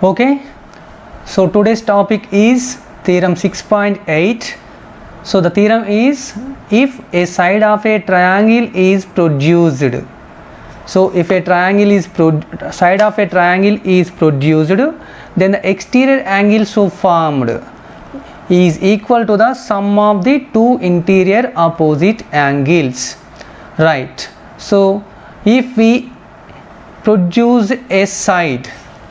Okay, so today's topic is theorem 6.8. So the theorem is, if a side of a triangle is produced, so if a triangle is side of a triangle is produced, then the exterior angle so formed is equal to the sum of the two interior opposite angles, right? So if we produce a side,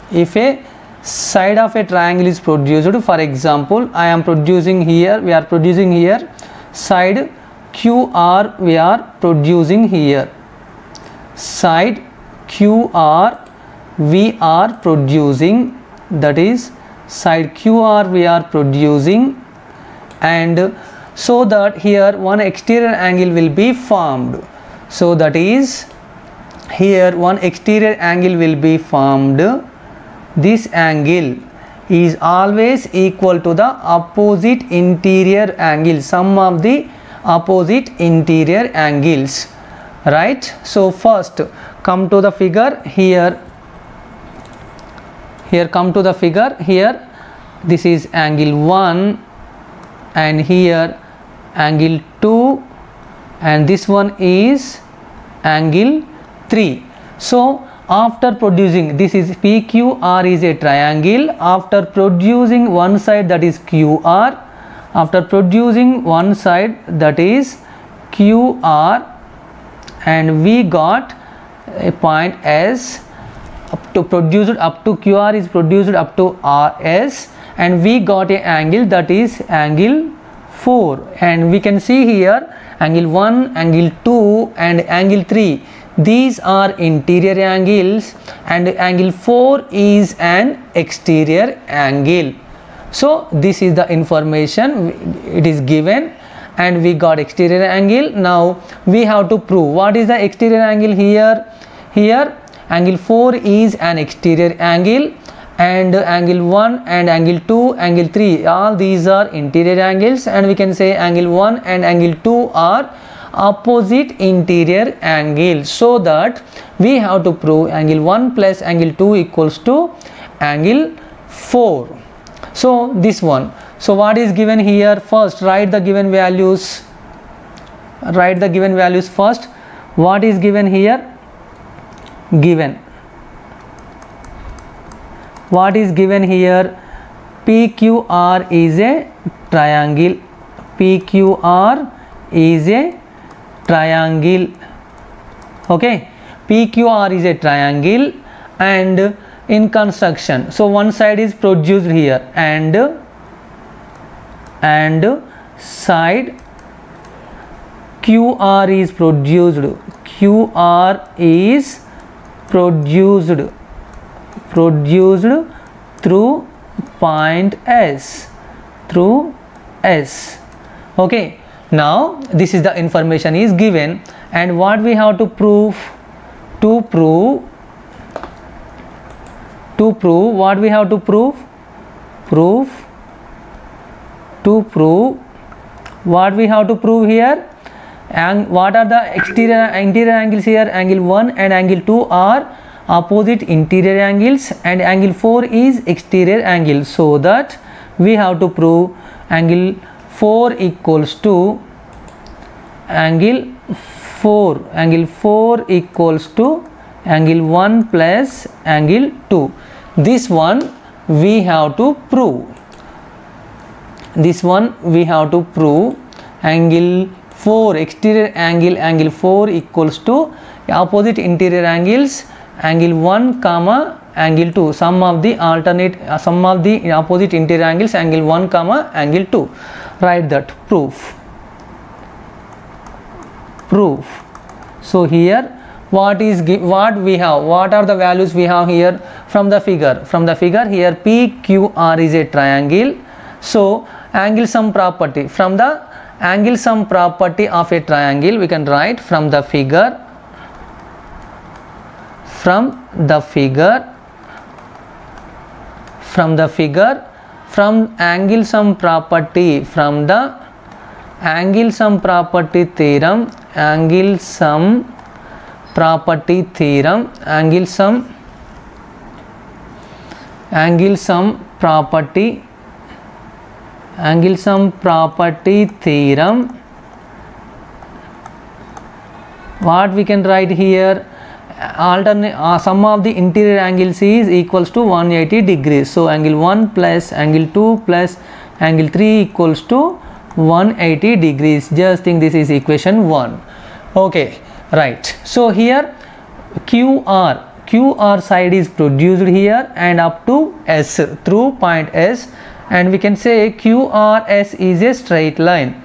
if a side of a triangle is produced, for example I am producing here, we are producing here side QR, we are producing here side QR, we are producing, that is side QR we are producing, and so that here one exterior angle will be formed. So that is here one exterior angle will be formed. This angle is always equal to the opposite interior angle, sum of the opposite interior angles, right? So first come to the figure here, come to the figure here, this is angle 1 and here angle 2 and this one is angle 3. So after producing, this is PQR is a triangle, after producing one side, that is QR, after producing one side, that is QR, and we got a point S, up to produced up to QR is produced up to RS, and we got a angle, that is angle 4, and we can see here angle 1, angle 2 and angle 3, these are interior angles and angle 4 is an exterior angle. So this is the information, it is given and we got exterior angle. Now we have to prove what is the exterior angle here. Here angle 4 is an exterior angle and angle 1 and angle 2, angle 3, all these are interior angles, and we can say angle 1 and angle 2 are opposite interior angles. So that we have to prove angle 1 plus angle 2 equals to angle 4. So this one, so what is given here? First write the given values, write the given values first. What is given here? Given, what is given here? PQR is a triangle, PQR is a triangle, okay, PQR is a triangle, and in construction, so one side is produced here and side QR is produced, QR is produced through point S, through S, okay. Now this is the information is given, and what we have to prove? To prove what we have to prove? To prove what we have to prove here, and what are the interior angles here? Angle 1 and angle 2 are opposite interior angles and angle 4 is exterior angle. So that we have to prove angle 4 equals to angle 4 equals to angle 1 plus angle 2. This one we have to prove, this one we have to prove. Angle 4 exterior angle, angle 4 equals to opposite interior angles, angle 1 comma angle 2, sum of the opposite interior angles, angle 1 comma angle 2. Write that. Proof. So here what we have, what are the values we have here from the figure? Here PQR is a triangle, so angle sum property, from the angle sum property of a triangle we can write from the figure, from angle sum property, from the angle sum property theorem, angle sum property theorem, angle sum angle sum property theorem. What we can write here, sum of the interior angles is equals to 180 degrees. So angle 1 plus angle 2 plus angle 3 equals to 180 degrees. Just think this is equation 1. Okay, right. So here QR side is produced here and up to S through point S, and we can say QRS is a straight line.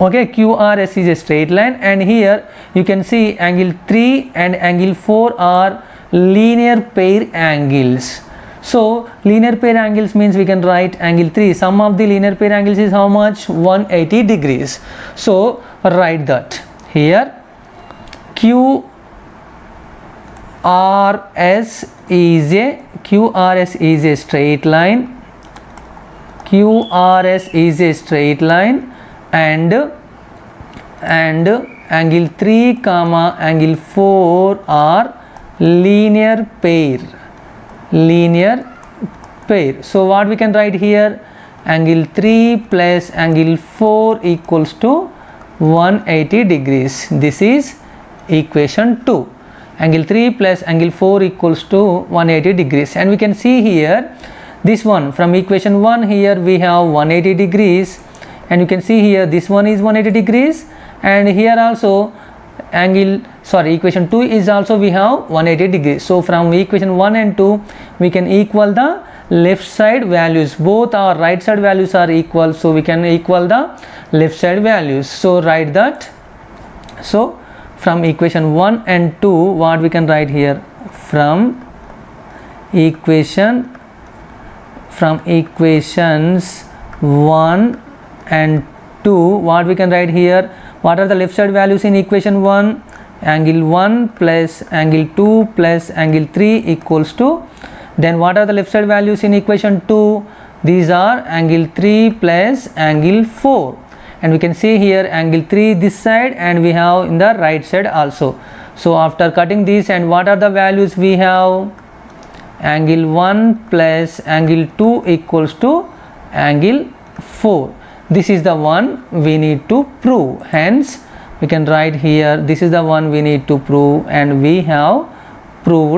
Okay, QRS is a straight line, and here you can see angle 3 and angle 4 are linear pair angles. So linear pair angles means we can write angle 3, sum of the linear pair angles is how much? 180 degrees. So write that here QRS is a straight line. QRS is a straight line, and angle 3 comma angle 4 are linear pair. So what we can write here, angle 3 plus angle 4 equals to 180 degrees. This is equation 2. Angle 3 plus angle 4 equals to 180 degrees, and we can see here this one from equation 1, here we have 180 degrees, and you can see here this one is 180 degrees, and here also equation 2 is also we have 180 degrees. So from equation 1 and 2 we can equal the left side values. Both our right side values are equal, so we can equal the left side values. So write that. So from equation 1 and 2, what we can write here, from equations 1 and 2, what we can write here, what are the left side values in equation 1? Angle 1 plus angle 2 plus angle 3 equals to, then what are the left side values in equation 2? These are angle 3 plus angle 4, and we can see here angle 3 this side, and we have in the right side also. So after cutting these, and what are the values we have, angle 1 plus angle 2 equals to angle 4. This is the one we need to prove. Hence we can write here, this is the one we need to prove, and we have proved